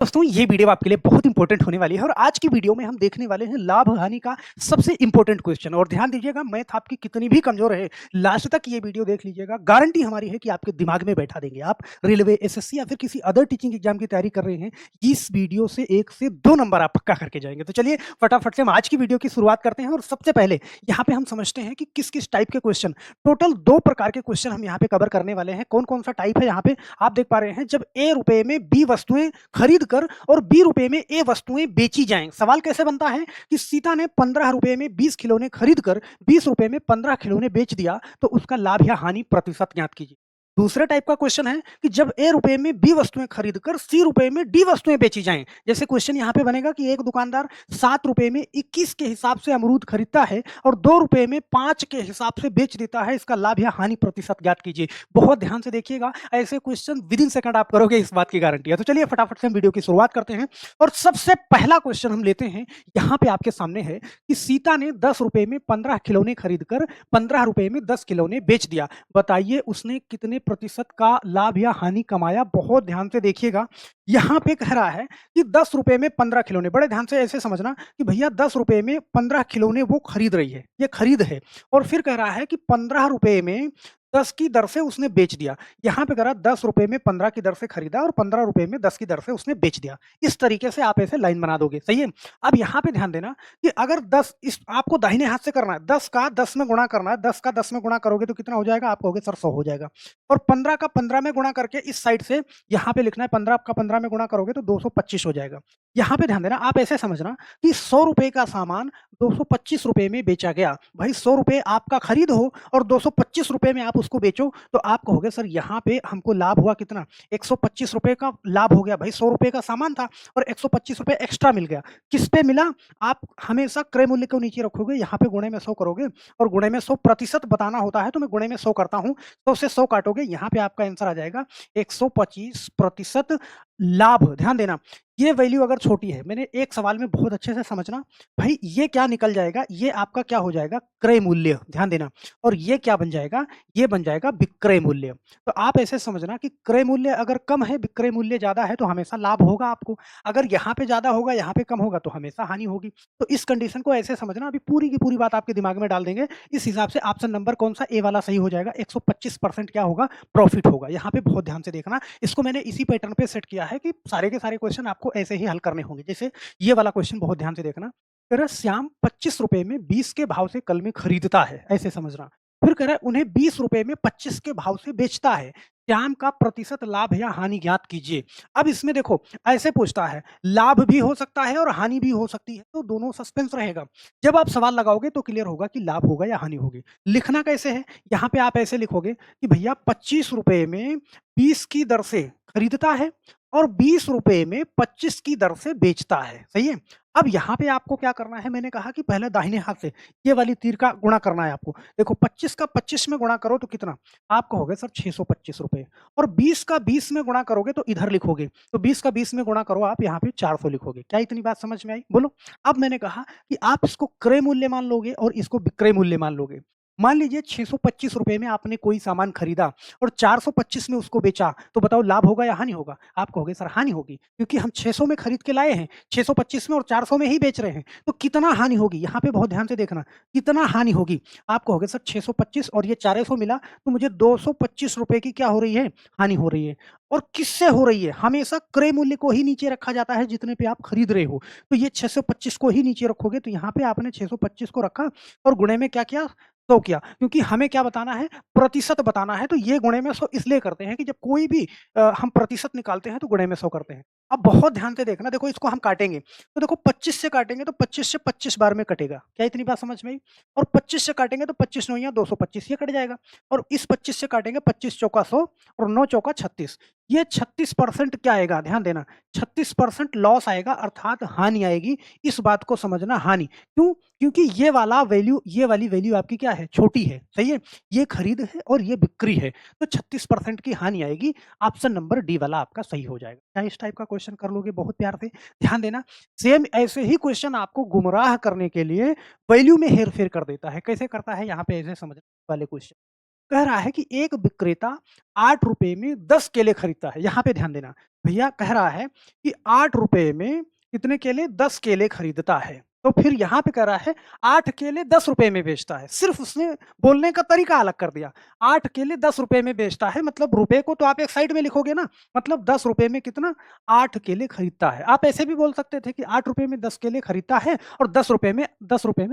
दोस्तों ये वीडियो आपके लिए बहुत इंपॉर्टेंट होने वाली है और आज की वीडियो में हम देखने वाले हैं लाभ हानि का सबसे इंपॉर्टेंट क्वेश्चन। और ध्यान दीजिएगा, मैथ आपकी कितनी भी कमजोर है, लास्ट तक ये वीडियो देख लीजिएगा। गारंटी हमारी है कि आपके दिमाग में बैठा देंगे। आप रेलवे, एसएससी या फिर किसी अदर टीचिंग एग्जाम की तैयारी कर रहे हैं, इस वीडियो से 1 से 2 नंबर आप पक्का करके जाएंगे। तो चलिए फटाफट से हम आज की वीडियो की शुरुआत करते हैं। और सबसे पहले यहाँ पे हम समझते हैं कि किस किस टाइप के क्वेश्चन, टोटल 2 प्रकार के क्वेश्चन हम यहाँ पे कवर करने वाले हैं। कौन कौन सा टाइप है यहाँ पे आप देख पा रहे हैं। जब ए रुपए में बी वस्तुएं खरीद कर और 20 रुपए में ए वस्तुएं बेची जाएं। सवाल कैसे बनता है कि सीता ने 15 रुपए में 20 खिलौने खरीद कर 20 रुपए में 15 खिलौने बेच दिया, तो उसका लाभ या हानि प्रतिशत ज्ञात कीजिए। दूसरे टाइप का क्वेश्चन है कि जब ए रुपए में बी वस्तुएं खरीद कर सी रुपए में डी वस्तुएं बेची जाएं। जैसे क्वेश्चन यहाँ पे बनेगा कि एक दुकानदार 7 रुपए में 21 के हिसाब से अमरूद खरीदता है और 2 रुपए में 5 के हिसाब से बेच देता है, इसका लाभ या हानि प्रतिशत ज्ञात कीजिए। बहुत ध्यान से देखिएगा, ऐसे क्वेश्चन विद इन सेकंड आप करोगे, इस बात की गारंटी है। तो चलिए फटाफट से हम वीडियो की शुरुआत करते हैं। और सबसे पहला क्वेश्चन हम लेते हैं, यहाँ पे आपके सामने है कि सीता ने 10 रुपए में 15 खिलौने खरीद कर 15 रुपए में 10 खिलौने बेच दिया। बताइए उसने कितने प्रतिशत का लाभ या हानि कमाया। बहुत ध्यान से देखिएगा, यहाँ पे कह रहा है कि 10 रुपए में 15 खिलौने। बड़े ध्यान से ऐसे समझना कि भैया 10 रुपए में 15 खिलौने वो खरीद रही है, ये खरीद है। और फिर कह रहा है कि 15 रुपए में 10 की दर से उसने बेच दिया। यहाँ पे कह रहा 10 रुपए में 15 की दर से खरीदा और 15 रुपए में 10 की दर से उसने बेच दिया। इस तरीके से आप ऐसे लाइन बना दोगे, सही है। अब यहाँ पे ध्यान देना कि अगर 10 इस आपको दाहिने हाथ से करना है, 10 का 10 में गुणा करना है। 10 का 10 में गुणा करोगे तो कितना हो जाएगा, आप कहोगे सर 100 हो जाएगा। और 15 का 15 में गुणा करके इस साइड से यहाँ पे लिखना है, 15 का 15 में गुणा करोगे तो 225 हो जाएगा। यहाँ पे ध्यान देना, आप ऐसे समझना कि 100 रुपए का सामान 225 रुपए में बेचा गया। भाई 100 रुपए आपका खरीद हो और 225 रुपए में आप उसको बेचो, तो आप कहोगे सर यहाँ पे हमको लाभ हुआ कितना, 125 रुपए का लाभ हो गया। भाई 100 रुपए का सामान था और 125 रुपए एक्स्ट्रा मिल गया। किस पे मिला, आप हमेशा क्रय मूल्य को नीचे रखोगे, यहाँ पे गुणे में 100 करोगे और गुणे में 100 प्रतिशत बताना होता है, तो मैं गुणे में 100 करता हूँ। 100 से 100 काटोगे, यहाँ पे आपका आंसर आ जाएगा 125% लाभ। ध्यान देना, ये वैल्यू अगर छोटी है, मैंने एक सवाल में बहुत अच्छे से समझना, भाई ये क्या निकल जाएगा, ये आपका क्या हो जाएगा, क्रय मूल्य। ध्यान देना, और ये क्या बन जाएगा, ये बन जाएगा विक्रय मूल्य। तो आप ऐसे समझना कि क्रय मूल्य अगर कम है, विक्रय मूल्य ज्यादा है, तो हमेशा लाभ होगा आपको। अगर यहाँ पे ज्यादा होगा, यहाँ पे कम होगा, तो हमेशा हानि होगी। तो इस कंडीशन को ऐसे समझना, अभी पूरी की पूरी बात आपके दिमाग में डाल देंगे। इस हिसाब से ऑप्शन नंबर कौन सा, ए वाला सही हो जाएगा। 125% क्या होगा, प्रॉफिट होगा। यहाँ पे बहुत ध्यान से देखना, इसको मैंने इसी पैटर्न पे सेट किया है कि सारे के सारे क्वेश्चन आपको ऐसे ही हल करने होंगे। जैसे ये वाला क्वेश्चन बहुत ध्यान से देखना, कह रहा है श्याम 25 रुपए में 20 के भाव से कलमी खरीदता है, ऐसे समझना। फिर कह रहा है उन्हें 20 रुपए में 25 के भाव से बेचता है, श्याम का प्रतिशत लाभ या हानि ज्ञात कीजिए। अब इसमें देखो ऐसे पूछता है, लाभ भी हो सकता है और हानि भी हो सकती है, तो दोनों सस्पेंस रहेगा। जब आप सवाल लगाओगे तो क्लियर होगा कि लाभ होगा या हानि होगी। लिखना कैसे है, यहाँ पे आप ऐसे लिखोगे कि भैया 25 रुपए में 20 की दर से खरीदता है और 20 रुपए में 25 की दर से बेचता है, सही है। अब यहाँ पे आपको क्या करना है, मैंने कहा कि पहले दाहिने हाथ से ये वाली तीर का गुणा करना है आपको। देखो 25 का 25 में गुणा करो तो कितना, आप कहोगे सर 625 रुपए। और 20 का 20 में गुणा करोगे तो इधर लिखोगे, तो 20 का 20 में गुणा करो आप, यहाँ पे 400 लिखोगे। क्या इतनी बात समझ में आई, बोलो। अब मैंने कहा कि आप इसको क्रय मूल्य मान लोगे और इसको विक्रय मूल्य मान लोगे। मान लीजिए 625 रुपए में आपने कोई सामान खरीदा और 425 में उसको बेचा, तो बताओ लाभ होगा या हानि होगा। आप कहोगे सर हानि होगी, क्योंकि हम 600 में खरीद के लाए हैं, 625 में और 400 में ही बेच रहे हैं, तो कितना हानि होगी, यहाँ पे बहुत ध्यान से देखना, कितना हानि होगी। आप कहोगे सर 625 और ये 400 मिला, तो मुझे 225 रुपए की क्या हो रही है, हानि हो रही है। और किससे हो रही है, हमेशा क्रय मूल्य को ही नीचे रखा जाता है जितने पे आप खरीद रहे हो। तो ये 625 को ही नीचे रखोगे, तो यहाँ पे आपने 625 को रखा और गुणे में क्या किया, 100 किया, क्योंकि हमें क्या बताना है, प्रतिशत बताना है। तो ये गुणे में 100 इसलिए करते हैं कि जब कोई भी हम प्रतिशत निकालते हैं तो गुणे में 100 करते हैं। अब बहुत ध्यान से देखना, देखो इसको हम काटेंगे, तो देखो 25 से काटेंगे तो 25 से 25 बार में कटेगा। क्या इतनी बात समझ में आई। और 25 से काटेंगे तो 25 नौइयां 225, ये कट जाएगा। और इस 25 से काटेंगे, 25 चौका 100 और 9 चौका 36, ये 36% क्या आएगा, ध्यान देना, 36% लॉस आएगा, अर्थात हानि आएगी। इस बात को समझना, हानि। क्यों, क्योंकि ये वाला वैल्यू, ये वाली वैल्यू आपकी क्या है, छोटी है, सही है। ये खरीद है और ये बिक्री है, तो 36% की हानि आएगी। ऑप्शन नंबर डी वाला आपका सही हो जाएगा। क्या इस टाइप का क्वेश्चन कर लोगे बहुत प्यार से, ध्यान देना। सेम ऐसे ही क्वेश्चन आपको गुमराह करने के लिए वैल्यू में हेर फेर कर देता है। कैसे करता है, यहाँ पे ऐसे समझ वाले क्वेश्चन। कह रहा है कि एक विक्रेता 8 रुपए में 10 केले खरीदता है। यहाँ पे ध्यान देना, भैया कह रहा है कि 8 रुपए में कितने केले? 10 केले खरीदता है। तो फिर यहाँ पे कह रहा है 8 केले 10 रुपए में बेचता है। सिर्फ़ उसने बोलने का तरीका अलग कर दिया। 8 केले 10 रुपए में बेचता है, मतलब रुपए को तो आप एक साइड में लिखोगे ना, मतलब 10 रुपए में कितना? 8 केले खरीदता है। आप ऐसे भी बोल सकते थे कि 8 रुपए में 10 केले खरीदता है और 10 रुपए में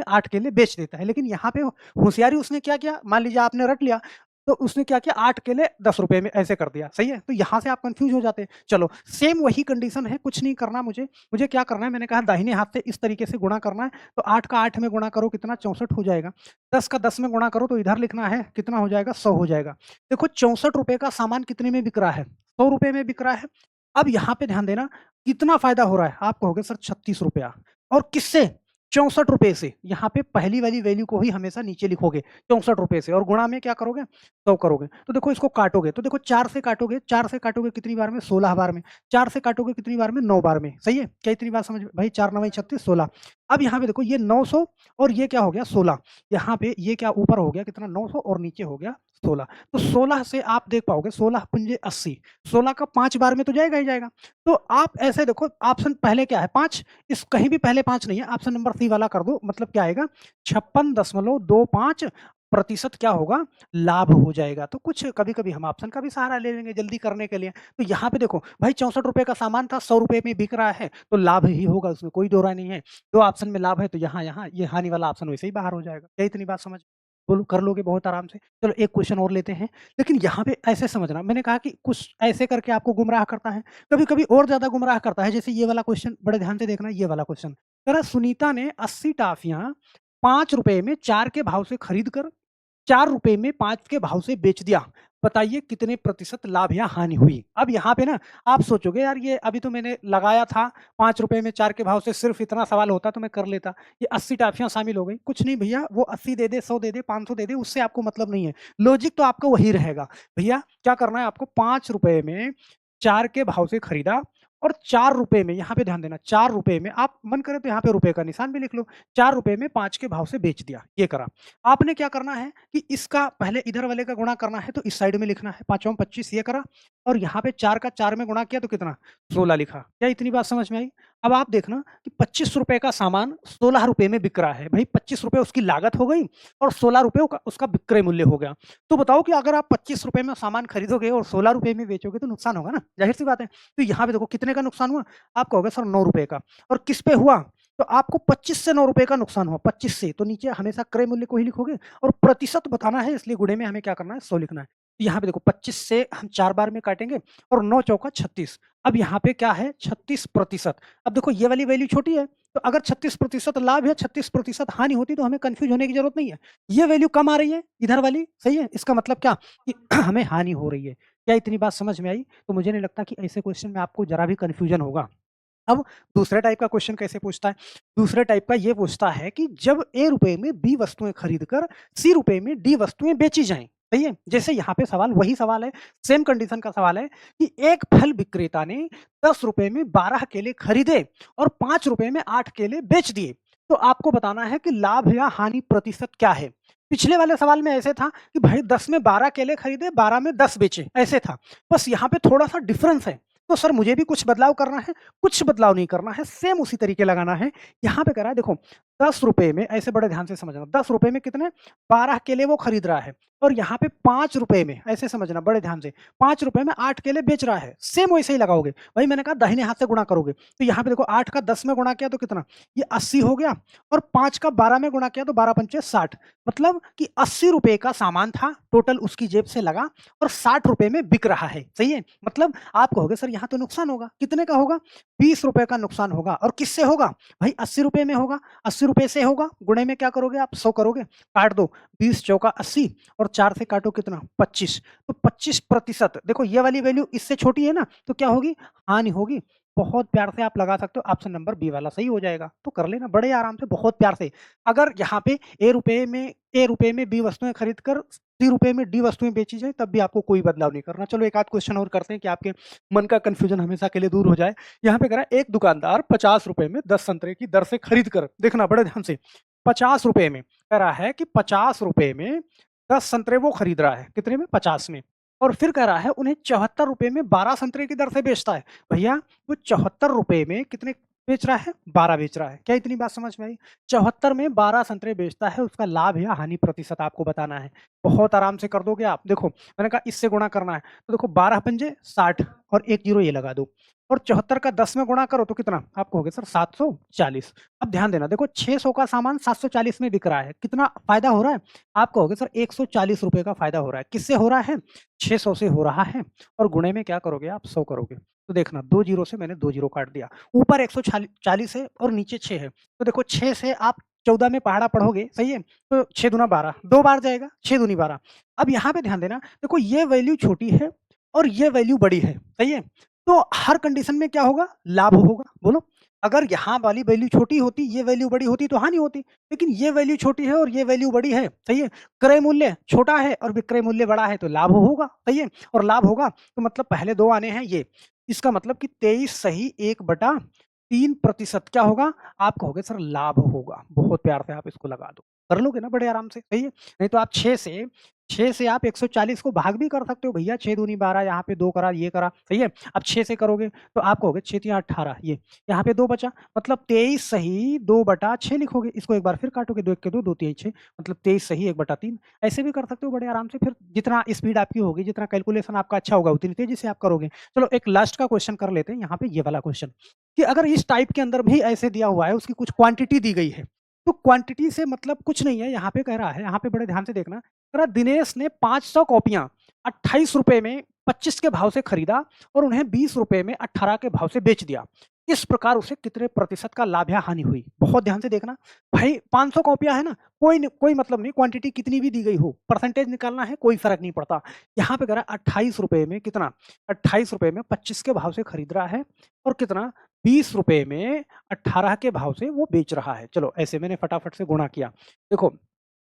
8 केले बेच देता है। लेकिन यहाँ पे होशियारी उसने क्या किया? मान लीजिए आपने रट लिया, तो उसने क्या किया? 8 केले 10 रुपए में ऐसे कर दिया, सही है? तो यहाँ से आप कन्फ्यूज़ हो जाते हैं। चलो, सेम वही कंडीशन है, कुछ नहीं करना मुझे। मुझे क्या करना है? मैंने कहा दाहिने हाथ से इस तरीके से गुणा करना है, तो 8 का 8 में गुणा करो कितना? 64 हो जाएगा। 10 का 10 में गुणा करो तो इधर लिखना है, कितना हो जाएगा? 100 हो जाएगा। देखो 64 रुपए का सामान कितने में बिक रहा है? 100 रुपए में बिक रहा है। अब यहाँ पे ध्यान देना, कितना फ़ायदा हो रहा है? आप कहोगे सर 36 रुपया, और किससे? 64 रुपए से। यहाँ पे पहली वाली वैल्यू को ही हमेशा नीचे लिखोगे, 64 रुपए से, और गुणा में क्या करोगे? 100 करोगे। तो देखो इसको काटोगे, तो देखो 4 से काटोगे, 4 से काटोगे कितनी बार में? 16 बार में। 4 से काटोगे कितनी बार में? 9 बार में, सही है? क्या इतनी बार समझ में भाई? 4 9 36 16। अब यहाँ पे देखो ये 900 और ये क्या हो गया? 16। यहाँ पे ये क्या ऊपर हो गया कितना? 900 और नीचे हो गया 16। तो 16 से आप देख पाओगे 16 पंजे 80, 16 का 5 बार में तो जाएगा ही जाएगा। तो आप ऐसे देखो, ऑप्शन पहले क्या है? 5, इस कहीं भी पहले 5 नहीं है, ऑप्शन नंबर सी वाला कर दो, मतलब क्या आएगा? 56.25% क्या होगा? लाभ हो जाएगा। तो कुछ कभी-कभी हम ऑप्शन का भी सहारा ले लेंगे जल्दी करने के लिए। तो यहाँ पे देखो भाई 64 रुपए का सामान था, 100 रुपए में बिक रहा है, तो लाभ ही होगा, उसमें कोई दो राय नहीं है। 2 ऑप्शन में लाभ है, तो यहाँ ये हानि वाला ऑप्शन वैसे ही बाहर हो जाएगा। क्या इतनी बात समझ बोलो कर लोगे बहुत आराम से। चलो एक क्वेश्चन और लेते हैं, लेकिन यहाँ पे ऐसे समझना, मैंने कहा कि कुछ ऐसे करके आपको गुमराह करता है, कभी-कभी और ज़्यादा गुमराह करता है। जैसे ये वाला क्वेश्चन बड़े ध्यान से देखना, ये वाला क्वेश्चन। कह रहा है सुनीता ने 80 टॉफियाँ 5 रुपए में 4 के भाव से खरीद कर 4 रुपए में 5 के भाव से बेच दिया। बताइए कितने प्रतिशत लाभ या हानि हुई? अब यहाँ पे ना आप सोचोगे यार ये अभी तो मैंने लगाया था 5 रुपए में 4 के भाव से, सिर्फ इतना सवाल होता तो मैं कर लेता। ये 80 टॉफियाँ शामिल हो गई। कुछ नहीं भैया, वो 80 दे दे, 100 दे दे, 500 दे दे, उससे आपको मतलब नहीं है। लॉजिक तो आपका वही रहेगा। भैया क्या करना है आपको? 5 रुपए में 4 के भाव से खरीदा और 4 रुपए में, यहाँ पे ध्यान देना, 4 रुपए में, आप मन करे तो यहाँ पे रुपए का निशान भी लिख लो, 4 रुपए में 5 के भाव से बेच दिया, ये करा। आपने क्या करना है कि इसका पहले इधर वाले का गुणा करना है, तो इस साइड में लिखना है, 5 25 ये करा, और यहाँ पे 4 का 4 में गुणा किया तो कितना? 16 लिखा। क्या इतनी बात समझ में आई? अब आप देखना कि 25 रुपए का सामान 16 रुपए में बिक रहा है। भई 25 रुपए उसकी लागत हो गई और 16 रुपए का उसका विक्रय मूल्य हो गया। तो बताओ कि अगर आप 25 रुपए में सामान खरीदोगे और 16 रुपए में बेचोगे तो नुकसान होगा ना, ज़ाहिर-सी बात है। तो यहाँ पे देखो कितने का नुकसान हुआ? आप कहोगे सर 9 रुपए का, और किस पे हुआ? तो आपको 25 से 9 रुपए का नुकसान हुआ, 25 से, तो नीचे हमेशा क्रय मूल्य को ही लिखोगे, और प्रतिशत बताना है इसलिए गुणे में हमें क्या करना है? 100 लिखना है। यहाँ पे देखो 25 से हम 4 बार में काटेंगे और 9 चौका 36। अब यहाँ पे क्या है? 36%। अब देखो ये वाली वैल्यू छोटी है, तो अगर 36% लाभ या 36% हानि होती तो हमें कन्फ्यूज़ होने की ज़रूरत नहीं है। ये वैल्यू कम आ रही है, इधर वाली, सही है? इसका मतलब क्या कि हमें हानि हो रही है। क्या इतनी बात समझ में आई? तो मुझे नहीं लगता कि ऐसे क्वेश्चन में आपको ज़रा भी कन्फ्यूज़न होगा। अब दूसरे टाइप का क्वेश्चन कैसे पूछता है? दूसरे टाइप का ये पूछता है कि जब ए रुपए में बी वस्तुएँ खरीदकर सी रुपए में डी वस्तुएँ बेची जाएँ, सही है? जैसे यहाँ पे सवाल वही सवाल है, सेम कंडीशन का सवाल है कि एक फल विक्रेता ने 10 रुपए में 12 केले खरीदे और 5 रुपए में 8 केले बेच दिए। तो आपको बताना है कि लाभ या हानि प्रतिशत क्या है? पिछले वाले सवाल में ऐसे था कि भाई 10 में 12 केले खरीदे, 12 में 10 बेचे, ऐसे था। बस यहाँ पे थोड़ा-सा डिफरेंस है। तो सर मुझे भी कुछ बदलाव करना है, कुछ बदलाव नहीं करना है, सेम उसी तरीके लगाना है। यहाँ पे कह रहा है देखो 10 रुपए में, ऐसे बड़े ध्यान से समझना, 10 रुपए में कितने? 12 केले वो खरीद रहा है, और यहाँ पे 5 रुपए में, ऐसे समझना बड़े ध्यान से, 5 रुपए में 8 केले बेच रहा है। सेम वैसे ही लगाओगे। वही मैंने कहा दाहिने हाथ से गुणा करोगे। तो यहाँ पे देखो 8 का 10 में गुणा किया तो कितना? ये 80 हो गया, और 5 का 12 में गुणा किया तो 12 पंचे 60। मतलब कि 80 रुपए का सामान था, टोटल उसकी जेब से लगा, और 60 रुपए में बिक रहा है, सही है? मतलब आप कहोगे सर यहाँ तो नुकसान होगा, कितने का होगा? 20 रुपए का नुकसान होगा, और किससे होगा? भाई 80 रुपए में होगा, 80 रुपए से होगा, गुणे में क्या करोगे आप? 100 करोगे, काट दो, 20 चौका 80, और 4 से काटो कितना? 25। तो 25%, देखो ये वाली वैल्यू इससे छोटी है ना, तो क्या होगी? हानि होगी। बहुत प्यार से आप लगा सकते हो, ऑप्शन नंबर बी वाला सही हो जाएगा। तो कर लेना बड़े आराम से, बहुत प्यार से। अगर यहाँ पे ए रुपए में बी वस्तुएँ खरीद कर सी रुपए में डी वस्तुएँ बेची जाए, तब भी आपको कोई बदलाव नहीं करना। चलो एक आध क्वेश्चन और करते हैं कि आपके मन का कन्फ्यूजन हमेशा के लिए दूर हो जाए। यहाँ पे कह रहा है एक दुकानदार 50 रुपए में 10 संतरे की दर से खरीद कर, देखना बड़े ध्यान से, 50 रुपए में, कह रहा है कि 50 रुपए में 10 संतरे वो खरीद रहा है, कितने में? 50 में। और फिर कह रहा है उन्हें ₹74 में 12 संतरे की दर से बेचता है। भैया वो ₹74 में कितने बेच रहा है? 12 बेच रहा है। क्या इतनी बात समझ में आई? 74 में 12 संतरे बेचता है, उसका लाभ या हानि प्रतिशत आपको बताना है। बहुत आराम से कर दोगे आप। देखो, मैंने कहा इससे गुणा करना है, तो देखो 12 पंजे 60 और 1 जीरो ये लगा दो। और 74 का 10 में गुणा करो तो कितना? आप कहोगे सर 740। अब ध्यान देना, देखो 600 का सामान 740 में बिक रहा है, कितना फ़ायदा हो रहा है? आप कहोगे सर ₹140 का फ़ायदा हो रहा है। किससे हो रहा है? 600 से हो रहा है। और गुणे में क्या करोगे आप? 100 करोगे। तो देखना 2 जीरो से मैंने 2 जीरो काट दिया। ऊपर 140 है और नीचे 6 है। तो देखो 6 से आप 14 में पहाड़ा पढ़ोगे, सही है? तो 6 दूना 12, 2 बार जाएगा, 6 दूनी 12। अब यहाँ पे ध्यान देना, देखो ये वैल्यू छोटी है और ये वैल्यू बड़ी है, सही है? तो हर कंडीशन में क्या होगा? लाभ होगा। बोलो, अगर यहाँ वाली वैल्यू छोटी होती, ये वैल्यू बड़ी होती तो हानि होती। लेकिन ये वैल्यू छोटी है और ये वैल्यू बड़ी है, सही है? क्रय मूल्य छोटा है और विक्रय मूल्य बड़ा है तो लाभ होगा, सही है? और लाभ होगा तो मतलब पहले 2 आने हैं ये। इसका मतलब कि 23 सही 1/3% क्या होगा? आप कहोगे सर लाभ होगा। बहुत प्यार से आप इसको लगा दो। कर लोगे ना बड़े आराम से, सही है? नहीं तो आप 6 से आप 140 को भाग भी कर सकते हो भैया, 6 दूनी 12, यहाँ पे 2 करा, ये करा, सही है? अब 6 से करोगे तो आप कहोगे 6 तिया 18 ये, यहाँ पे 2 बचा, मतलब 23 सही 2/6 लिखोगे। इसको एक बार फिर काटोगे, 2 1 के 2, 2 तिया 6, मतलब 23 सही 1/3। ऐसे भी कर सकते हो बड़े आराम से। फिर जितना स्पीड आपकी होगी, जितना कैलकुलेशन आपका अच्छा होगा, उतनी तेजी से आप करोगे। चलो एक लास्ट का क्वेश्चन कर लेते हैं, यहाँ पे ये वाला क्वेश्चन, कि अगर इस टाइप के अंदर भी ऐसे दिया हुआ है, उसकी कुछ क्वांटिटी दी गई है, तो क्वांटिटी से मतलब कुछ नहीं है। यहाँ पे कह रहा है, यहाँ पे बड़े ध्यान से देखना, कह रहा दिनेश ने 500 कॉपियां ₹28 में 25 के भाव से खरीदा और उन्हें ₹20 में 18 के भाव से बेच दिया। इस प्रकार उसे कितने प्रतिशत का लाभ या हानि हुई? बहुत ध्यान से देखना। भाई 500 कॉपियां है ना, कोई मतलब नहीं, क्वांटिटी कितनी भी दी गई हो, परसेंटेज निकालना है, कोई फर्क नहीं पड़ता। यहाँ पे कह रहा है ₹28 में कितना? ₹28 में 25 के भाव से खरीद रहा है और कितना? ₹20 में 18 के भाव से वो बेच रहा है। चलो ऐसे मैंने फटाफट से गुणा किया। देखो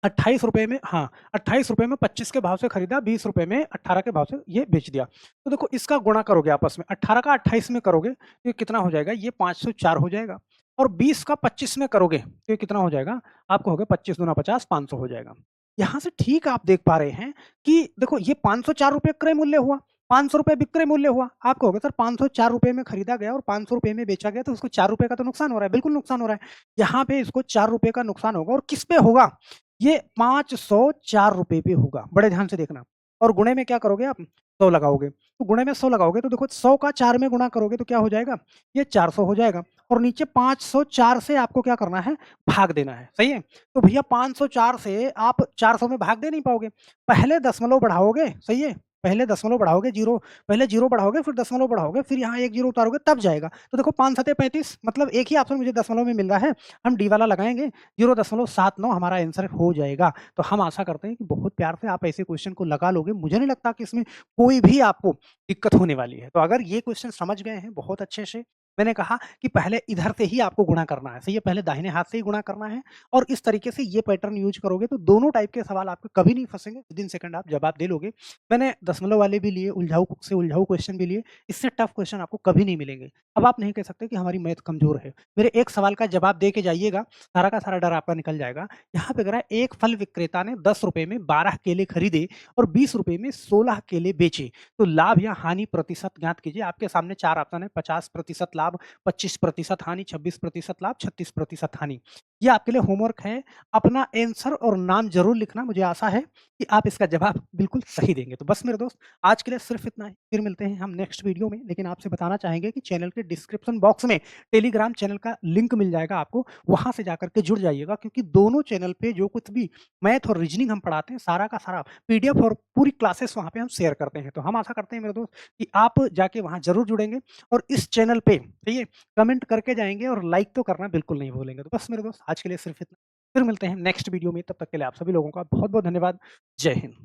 ₹28 में, हाँ, ₹28 में 25 के भाव से खरीदा, ₹20 में 18 के भाव से ये बेच दिया। तो देखो इसका गुणा करोगे आपस में, 18 का 28 में करोगे तो ये कितना हो जाएगा? ये 504 हो जाएगा। और 20 का 25 में करोगे तो ये कितना हो जाएगा? आप कहोगे 25 दूना 50, 500 हो जाएगा। यहाँ से ठीक आप देख पा रहे हैं कि देखो ये ₹504 क्रय मूल्य हुआ, ₹500 विक्रय मूल्य हुआ। आप कहोगे सर ₹504 में खरीदा गया और ₹500 में बेचा गया तो उसको ₹4 का तो नुकसान हो रहा है। बिल्कुल नुकसान हो रहा है। यहाँ पे इसको ₹4 का नुकसान होगा और किस पे होगा? ये ₹504 पे होगा। बड़े ध्यान से देखना। और गुणे में क्या करोगे आप? 100 लगाओगे। तो गुणे में 100 लगाओगे तो देखो 100 का 4 में गुणा करोगे तो क्या हो जाएगा? ये 400 हो जाएगा। और नीचे 504 से आपको क्या करना है? भाग देना है, सही है? तो भैया 504 से आप 400 में भाग दे नहीं पाओगे। पहले दशमलव बढ़ाओगे, सही है? पहले दशमलव बढ़ाओगे, जीरो, पहले जीरो बढ़ाओगे, फिर दशमलव बढ़ाओगे, फिर यहाँ 1 जीरो उतारोगे तब जाएगा। तो देखो 5 सते 35, मतलब एक ही ऑप्शन मुझे दशमलव में मिल रहा है। हम डी वाला लगाएँगे, 0.79 हमारा आंसर हो जाएगा। तो हम आशा करते हैं कि बहुत प्यार से आप ऐसे क्वेश्चन को लगा लोगे। मुझे नहीं लगता कि इसमें कोई भी आपको दिक्कत होने वाली है। तो अगर ये क्वेश्चन समझ गए हैं बहुत अच्छे से, मैंने कहा कि पहले इधर से ही आपको गुणा करना है, सही है? पहले दाहिने हाथ से ही गुणा करना है और इस तरीके से ये पैटर्न यूज़ करोगे तो दोनों टाइप के सवाल आपके कभी नहीं फँसेंगे। विदिन सेकंड आप जवाब दे लोगे। मैंने दशमलव वाले भी लिए, उलझाऊ से उलझाऊ क्वेश्चन भी लिए, इससे टफ क्वेश्चन आपको कभी नहीं मिलेंगे। अब आप नहीं कह सकते कि हमारी मैथ कमज़ोर है। मेरे एक सवाल का जवाब दे के जाइएगा, सारा का सारा डर आपका निकल जाएगा। यहाँ पे कह रहा है एक फल विक्रेता ने ₹10 में 12 केले खरीदे और ₹20 में 16 केले बेचे। तो लाभ या हानि प्रतिशत ज्ञात कीजिए। आपके सामने 4 ऑप्शन है, 50% लाभ, 25% हानि, 26% लाभ, 36% हानि। ये आपके लिए होमवर्क है। अपना आंसर और नाम ज़रूर लिखना। मुझे आशा है कि आप इसका जवाब बिल्कुल सही देंगे। तो बस मेरे दोस्त आज के लिए सिर्फ़ इतना ही। फिर मिलते हैं हम नेक्स्ट वीडियो में। लेकिन आपसे बताना चाहेंगे कि चैनल के डिस्क्रिप्शन बॉक्स में टेलीग्राम चैनल का लिंक मिल जाएगा आपको, वहाँ से जाकर के जुड़ जाइएगा क्योंकि दोनों चैनल पे जो कुछ भी मैथ और रीज़निंग हम पढ़ाते हैं, सारा का सारा पीडीएफ और पूरी क्लासेस वहाँ पे हम शेयर करते हैं। तो हम आशा करते हैं मेरे दोस्त कि आप जाके वहाँ ज़रूर जुड़ेंगे और इस चैनल पे, सही है, कमेंट करके जाएँगे और लाइक तो करना बिल्कुल नहीं भूलेंगे। तो बस मेरे दोस्त आज के लिए सिर्फ़ इतना। फिर मिलते हैं नेक्स्ट वीडियो में, तब तक के लिए आप सभी लोगों का बहुत-बहुत धन्यवाद। जय हिंद।